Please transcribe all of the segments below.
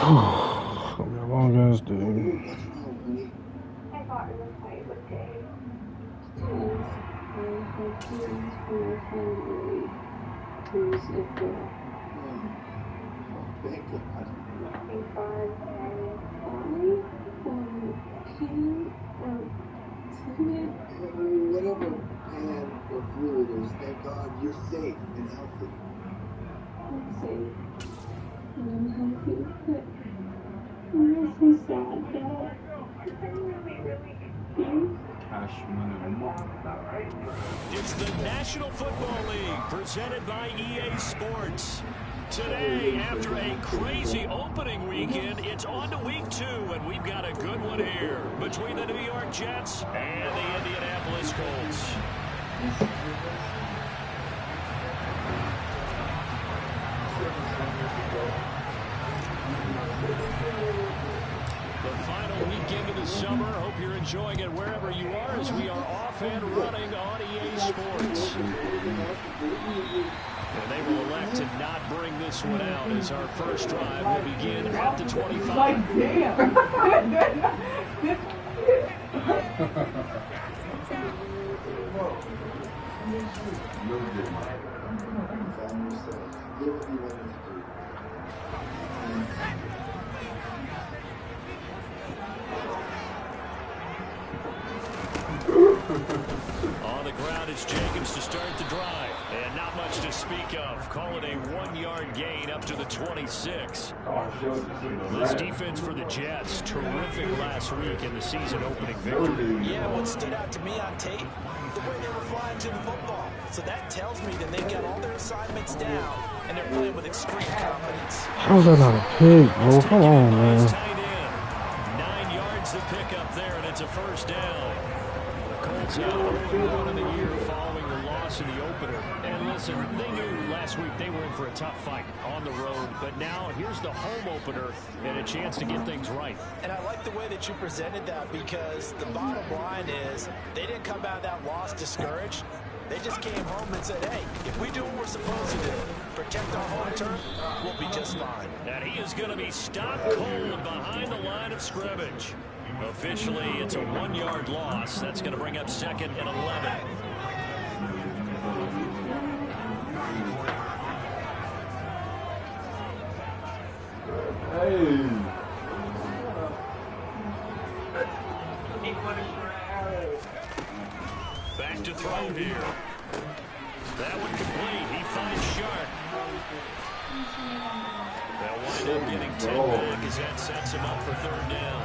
Gonna be a long ass day. I got in a fight with Dave. Thank God. Thank God. Whatever pan or fluid is, thank God you're safe and healthy. I'm safe. And I'm healthy. But I'm so sad, Dad. I'm really confused. It's the National Football League presented by EA Sports. Today, after a crazy opening weekend, it's on to week 2, and we've got a good one here between the New York Jets and the Indianapolis Colts. The final weekend of the summer. Hope you're enjoying it wherever you are as we are off and running on EA Sports. And they will elect to not bring this one out as our first drive will begin at the 25. Like, damn. On the ground, it's Jacobs to start the drive. And not much to speak of. Call it a 1-yard gain up to the 26. This defense for the Jets, terrific last week in the season opening victory. Yeah, what stood out to me on tape, the way they were flying to the football. So that tells me that they've got all their assignments down, and they're playing with extreme confidence. How's that not a pick, bro? Come on, man. 9 yards to pick up there, and it's a first down. Colts now 0-1 in the year following the loss in the opener. And listen, they knew last week they were in for a tough fight on the road. But now here's the home opener and a chance to get things right. And I like the way that you presented that because the bottom line is they didn't come out of that loss discouraged. They just came home and said, hey, if we do what we're supposed to do, protect our home turf, we'll be just fine. And he is going to be stopped cold behind the line of scrimmage. Officially, it's a 1-yard loss. That's going to bring up second and 11. Back to throw here. That one complete. He finds Sharp. They'll wind up getting 10 back as that sets him up for third down.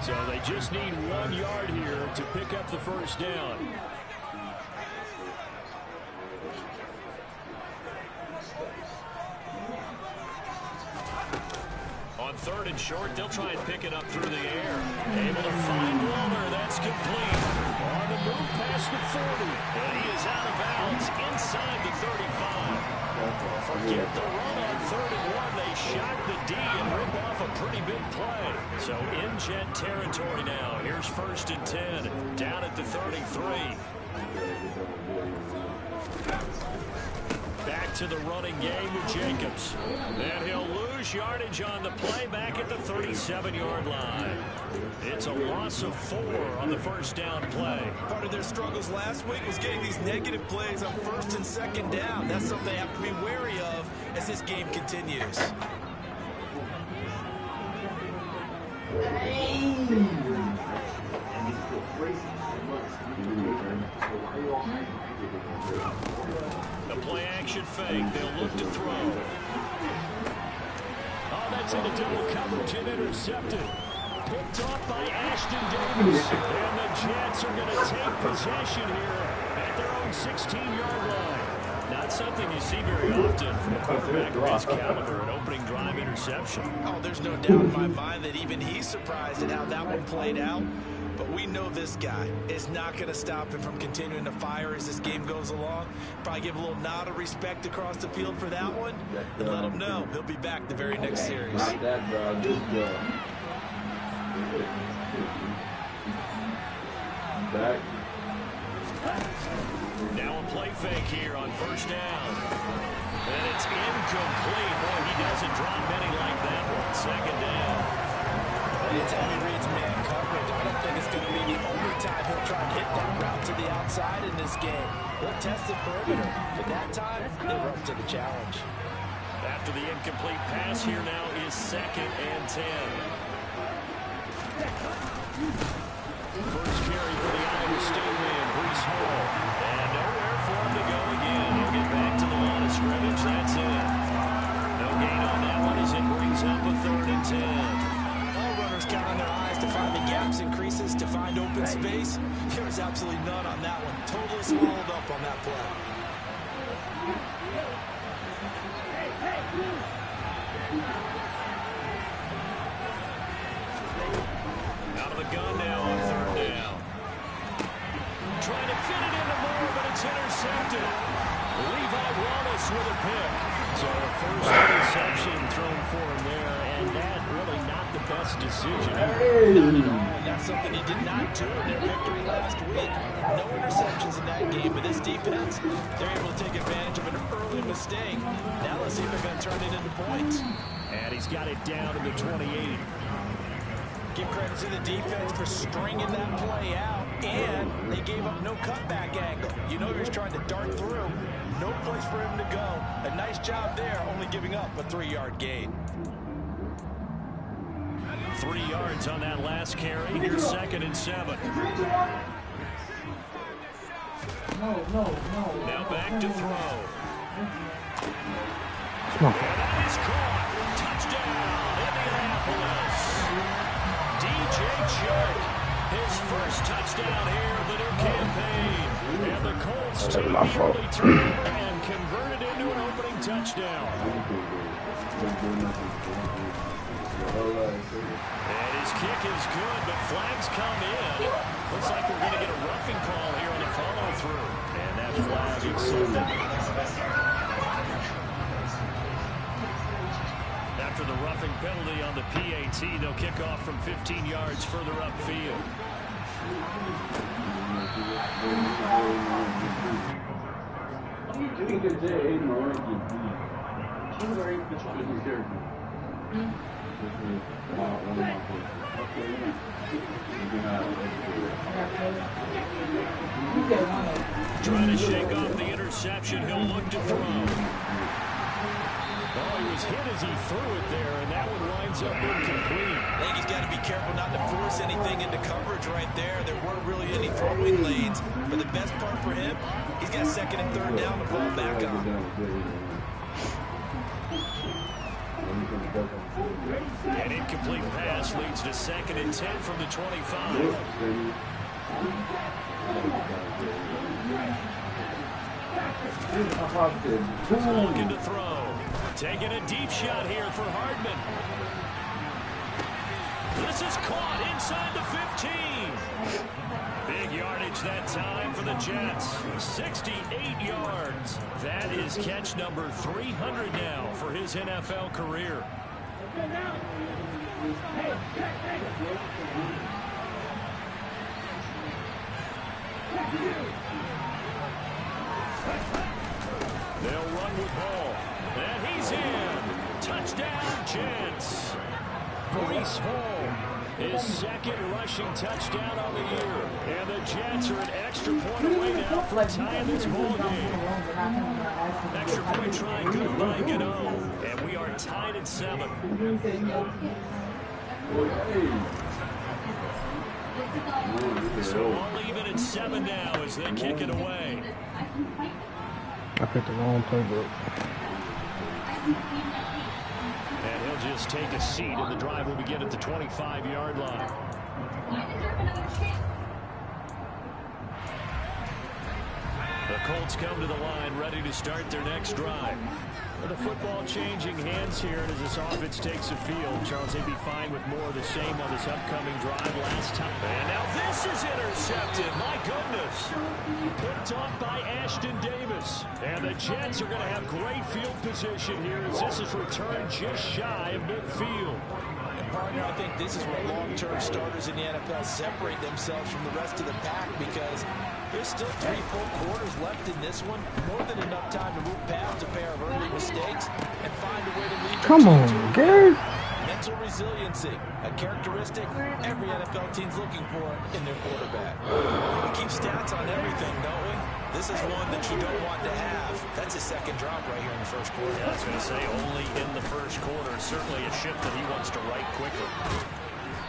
So they just need 1 yard here to pick up the first down. On third and short, they'll try and pick it up through the air. Able to find Waller. That's complete. On the move past the 40. And he is out of bounds inside the 35. Forget the run on third and 1. They shock the D and rip off a pretty big play. So in Jet territory now. Here's first and 10. Down at the 33. Back to the running game with Jacobs. And he'll lose yardage on the play back at the 37-yard line. It's a loss of 4 on the first down play. Part of their struggles last week was getting these negative plays on first and second down. That's something they have to be wary of as this game continues. The play action fake. They'll look to throw. Oh, that's into double coverage and intercepted. Picked off by Ashton Davis. And the Jets are going to take possession here at their own 16-yard line. Not something you see very often from a quarterback of his caliber, an opening drive interception. Oh, there's no doubt in my mind that even he's surprised at how that one played out. But we know this guy is not going to stop him from continuing to fire as this game goes along. Probably give a little nod of respect across the field for that one. And let him know he'll be back the very next series. Now a play fake here on first down. And it's incomplete. Boy, he doesn't drop many like that one. Second down. Anytime he reads man coverage, I don't think it's going to be the only time he'll try and hit that route to the outside in this game. He'll test the perimeter, but that time, they were up to the challenge. After the incomplete pass, here now is 2nd and 10. First carry for the Iowa State man, Breece Hall. And nowhere for him to go again. He'll get back to the line of scrimmage. That's it. No gain on that one as it brings up a 3rd and 10. All runners count on their eyes to find the gaps and creases, to find open space. There was absolutely none on that one. Totally swallowed up on that play. Out of the gun now on 3rd down. Trying to fit it into Moore, but it's intercepted. Levi Wallace with a pick. So the first interception thrown for him there, and that really not the best decision. Not at all. That's something he did not do in their victory last week. No interceptions in that game, but this defense, they're able to take advantage of an early mistake. Now let's see if they're going to turn it into points. And he's got it down in the 28. Give credit to the defense for stringing that play out, and they gave up no cutback angle. You know he was trying to dart through. No place for him to go. A nice job there, only giving up a 3-yard gain. 3 yards on that last carry. Here's 2nd and 7. Now back to throw. And that is caught. Touchdown, Indianapolis. DJ Chark, his first touchdown here of the new campaign. And the Colts take the early turnover and convert it into an opening touchdown. And his kick is good, but flags come in. Looks like we're going to get a roughing call here on the follow-through. And that flag accepted. After the roughing penalty on the PAT, they'll kick off from 15 yards further upfield. Trying to shake off the interception. He'll look to throw. Oh, he was hit as he threw it there, and that one winds up incomplete. I think he's got to be careful not to force anything into coverage right there. There weren't really any throwing lanes. But the best part for him, he's got 2nd and 3rd down to fall back on. An incomplete pass leads to 2nd and 10 from the 25. Looking to throw. Taking a deep shot here for Hardman. This is caught inside the 15. Big yardage that time for the Jets. 68 yards. That is catch number 300 now for his NFL career. They'll run with Hall. And he's in. Touchdown, Jets. Breece Hall. His 2nd rushing touchdown on the year. And the Jets are an extra point away now from tying this ball game. Extra point try good by Gano. And we are tied at 7. So all even at 7 now as they kick it away. I picked the wrong playbook. And he'll just take a seat, and the drive will begin at the 25-yard line. The Colts come to the line, ready to start their next drive. With the football changing hands here, and as this offense takes the field, Charles, they'd be fine with more of the same on this upcoming drive last time. And now this is intercepted. My goodness. Picked off by Ashton Davis. And the Jets are going to have great field position here as this is returned just shy of midfield. partner, I think this is where long-term starters in the NFL separate themselves from the rest of the pack, because there's still 3 full quarters left in this one. More than enough time to move past a pair of early mistakes and find a way to lead. Come on, Gary. Mental resiliency, a characteristic every NFL team's looking for in their quarterback. We keep stats on everything, don't we? This is one that you don't want to have. That's his second drop right here in the first quarter. Yeah, I was going to say only in the first quarter. Certainly a ship that he wants to right quickly.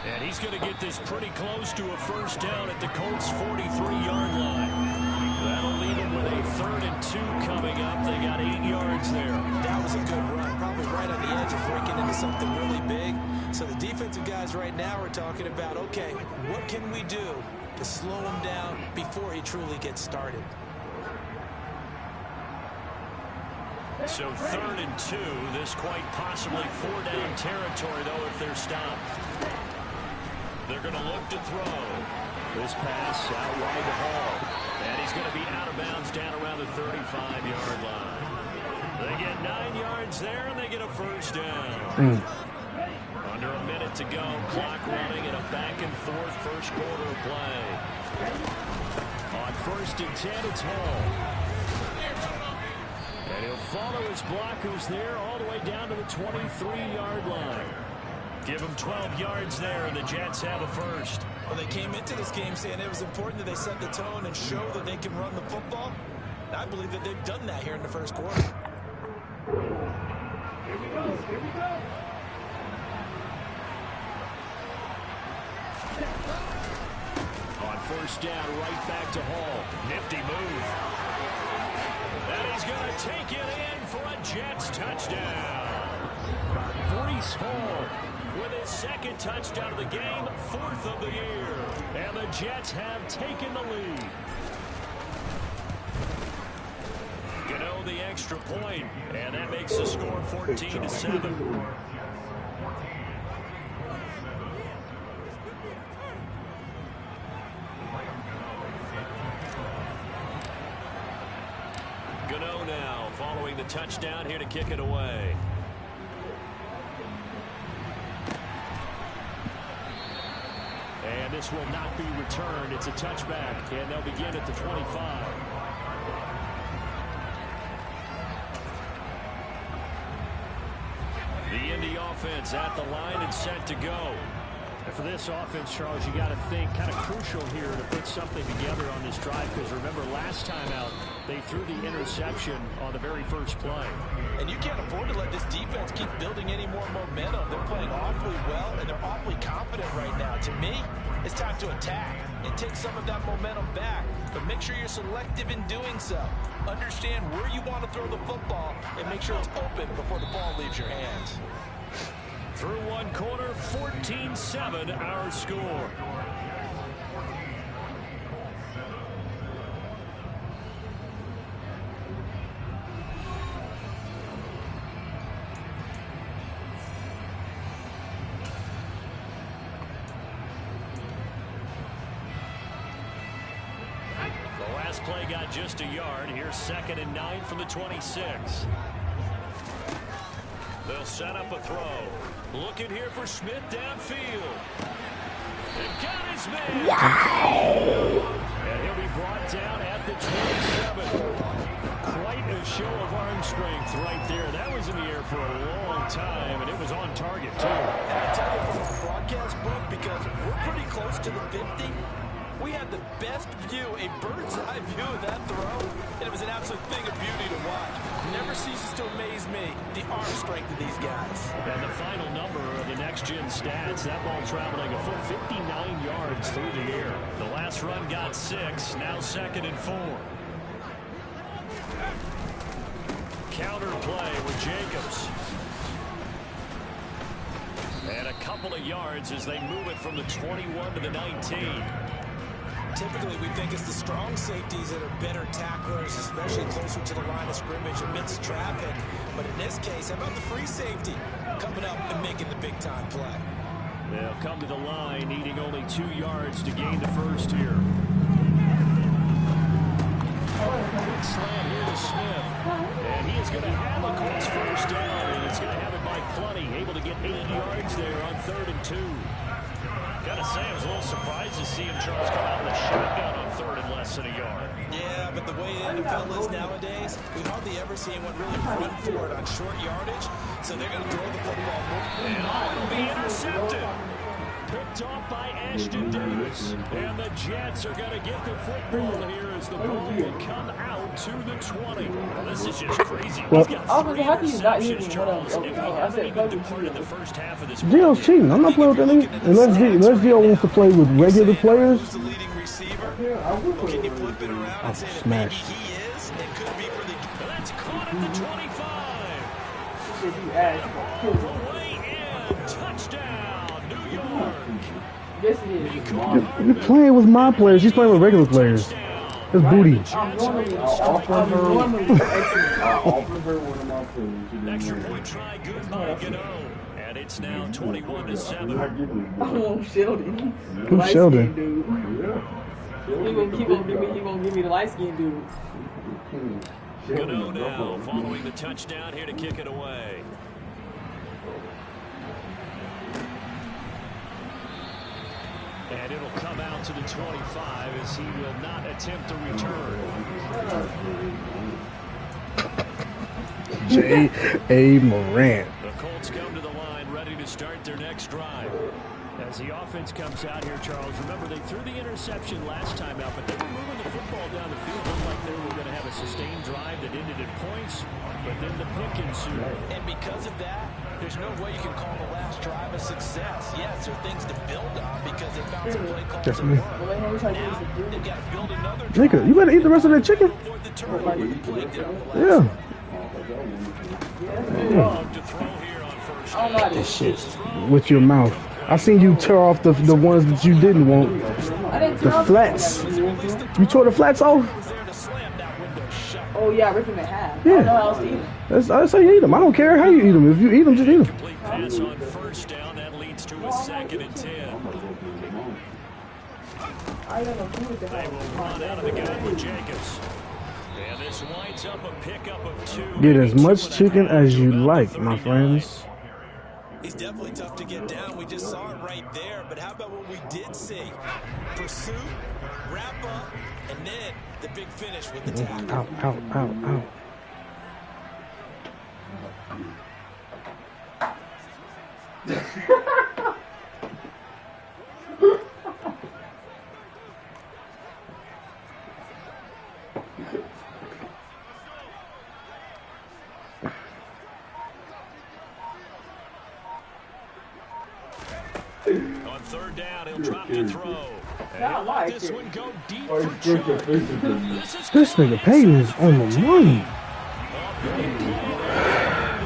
And he's going to get this pretty close to a first down at the Colts' 43-yard line. That'll leave him with a 3rd and 2 coming up. They got 8 yards there. That was a good run, probably right on the edge of breaking into something really big. So the defensive guys right now are talking about, okay, what can we do to slow him down before he truly gets started? So 3rd and 2. This quite possibly 4-down territory, though, if they're stopped. They're going to look to throw. This pass out wide to Hall. And he's going to be out of bounds down around the 35-yard line. They get 9 yards there, and they get a first down. Under a minute to go. Clock running in a back-and-forth first quarter play. On 1st and 10, it's Hall. And he'll follow his blockers there all the way down to the 23-yard line. Give him 12 yards there, and the Jets have a first. Well, they came into this game saying it was important that they set the tone and show that they can run the football. I believe that they've done that here in the first quarter. Here we go. On first down, right back to Hall. Nifty move. And he's going to take it in for a Jets touchdown. Breece Hall with his 2nd touchdown of the game, 4th of the year. And the Jets have taken the lead. Gano the extra point, and that makes the score 14-7. Gano now following the touchdown here to kick it away. And this will not be returned. It's a touchback, and they'll begin at the 25. The Indy offense at the line and set to go. And for this offense, Charles, you got to think kind of crucial here to put something together on this drive, because remember last time out they threw the interception on the very first play. And you can't afford to let this defense keep building any more momentum. They're playing awfully well, and they're awfully confident right now. To me, it's time to attack and take some of that momentum back. But make sure you're selective in doing so. Understand where you want to throw the football and make sure it's open before the ball leaves your hands. Through one quarter, 14-7 our score. The last play got just a yard. Here's 2nd and 9 from the 26. They'll set up a throw. Looking here for Smith downfield. And got his man. And he'll be brought down at the 27. Quite a show of arm strength right there. That was in the air for a long time, and it was on target, too. And I tell you from our broadcast book, because we're pretty close to the 50, we had the best view, a bird's-eye view of that throw, and it was an absolute thing of beauty to watch. Never ceases to amaze me, the arm strength of these guys. And the final number of the next-gen stats, that ball traveling a full 59 yards through the air. The last run got 6, now 2nd and 4. Counter play with Jacobs. And a couple of yards as they move it from the 21 to the 19. Typically, we think it's the strong safeties that are better tacklers, especially closer to the line of scrimmage amidst traffic. But in this case, how about the free safety coming up and making the big-time play? They'll come to the line, needing only 2 yards to gain the first here. Quick slant here to Smith. And he is is going to have a Colts first down, and it's going to have it by plenty. Able to get 8 yards there on 3rd and 2. Gotta say, I was a little surprised to see him, Charles, come out in the shotgun on 3rd and less than a yard. Yeah, but the way the NFL is nowadays, we hardly ever see anyone really run for it on short yardage, so they're going to throw the football more. And it'll be intercepted. Picked off by Ashton Davis. And the Jets are going to get the football here as the ball will come out to the 20. Well, this is just crazy. Well, He's got 3 interceptions, Charles. If we haven't even departed the first half of this ball Gio's cheating. I'm not playing with that nigga. Unless Gio wants to play with regular players. Who's the leading receiver? Can you flip it around and say that maybe he is? It could be for the... That's caught at the 25. Away and touchdown, New York. Yes, he is. You're playing with my players. He's playing with regular players. That's booty. Extra point try, good by Gano. And it's now 21-7. Oh, Sheldon. Who's Sheldon? He gonna give me the light skinned dude. Gano now following the touchdown here to kick it away. And it'll come out to the 25 as he will not attempt to return. J.A. Morant. The Colts come to the line ready to start their next drive. As the offense comes out here, Charles, remember they threw the interception last time out, but they were moving the football down the field. Looked like they were going to have a sustained drive that ended in points, but then the pick ensued. And because of that, there's no way you can call the last drive a success. Yes, there are things to build on because they found some play calls that work. Now, they've got to build another drive. Nigga, you better eat the rest of that chicken. The turnover that plagued it on the last Yeah. To throw here on first I don't know how to shit. With your mouth. I seen you tear off the ones that you didn't want. I didn't The tell flats. You tore the flats off? Oh yeah, rip him in half. Yeah. I don't know how else to eat him. That's how you eat them. I don't care how you eat them. If you eat them, just eat them. complete pass on first down. That leads to a 2nd and 10. I don't know who the They will run out of the gun with Jacobs. And this winds up a pickup of 2. Get as much chicken as you like, my friends. He's definitely tough to get down. We just saw it right there. But how about what we did see? Pursuit, wrap up, and then the big finish with the tackle. Ow, ow, ow, ow. On 3rd down, he'll drop to throw. And he'll let like this it. one go deep for Chuck. This nigga Payton is on the money.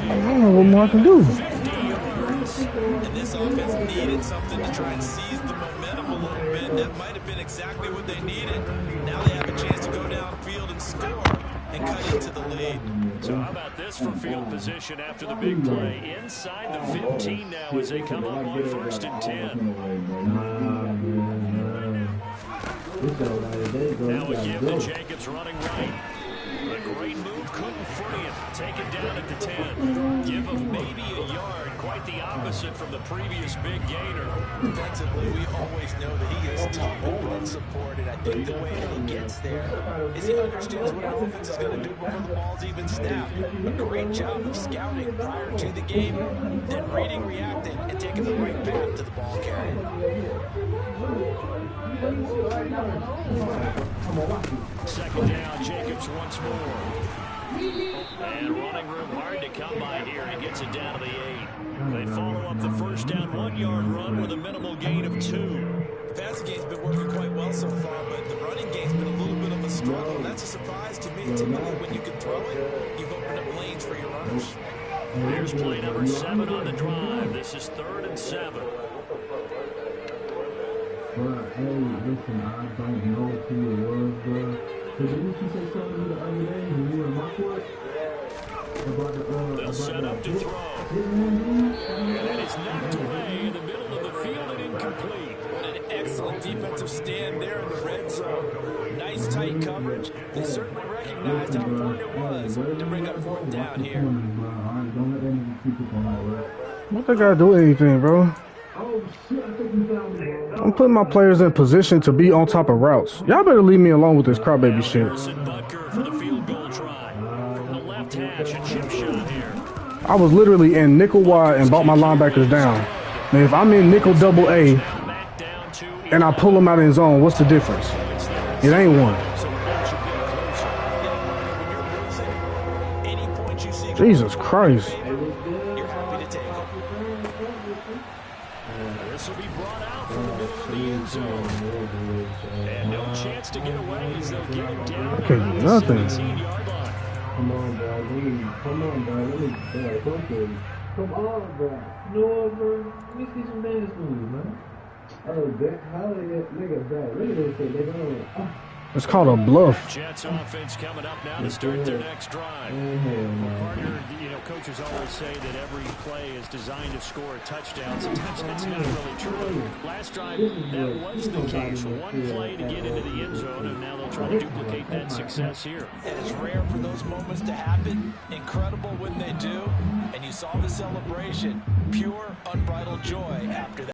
I don't know what more I can do. And this offense needed something to try and seize the momentum a little bit. And that might have been exactly what they needed. Now they have a chance to go downfield and score and cut into the lead. So how about this for field position after the big play? Inside the 15 now as they come up on 1st and 10. Now a give to Jacobs running right. A great move, couldn't free him. Take it down at the 10. Give him maybe a yard. Quite the opposite from the previous big gainer. Defensively, we always know that he is tough and run support, and I think the way that he gets there is he understands what our offense is going to do before the ball's even snapped. A great job of scouting prior to the game, then reading, reacting, and taking the right path to the ball carrier. 2nd down, Jacobs once more. And running room hard to come by here. He gets it down to the 8. They follow up the first down 1-yard run with a minimal gain of 2. The passing game's been working quite well so far, but the running game's been a little bit of a struggle. That's a surprise to me. Typically, when you can throw it, you've opened up lanes for your runners. Here's play number 7 on the drive. This is 3rd and 7. Hey, listen, I don't know who it was, bro. Didn't you say something to me the other day when you were in my court? About the, They'll set up to throw. And that is knocked away in the middle of the field and incomplete. What an Excellent defensive stand there in the red zone. Nice tight coverage. They certainly recognized how important it was to bring up fourth down here. What they gotta do with anything, bro? I'm putting my players in position to be on top of routes. Y'all better leave me alone with this crybaby shit. Butker for the field goal try. From the left hash, a chip shot here. I was literally in nickel wide and brought my linebackers down. Now, if I'm in nickel double A and I pull them out in zone, what's the difference? It ain't one. Jesus Christ. This will be brought out from the middle of the end zone. And no chance to get away as they'll get him down. Okay, nothing. 17-yard line. Come on, dog. Come on, dog. Come on, bro. You know what, bro? Let me see some dance moves, man. Oh, that, how they get nigga back? Look at this shit. They going. It's called a bluff. Jets offense coming up now to start their next drive. Partner, coaches always say that every play is designed to score a touchdown. Sometimes that's not really true. Last drive, that was the case. One play to get into the end zone, and now they'll try to duplicate that success here. And it's rare for those moments to happen. Incredible when they do. And you saw the celebration. Pure, unbridled joy after that.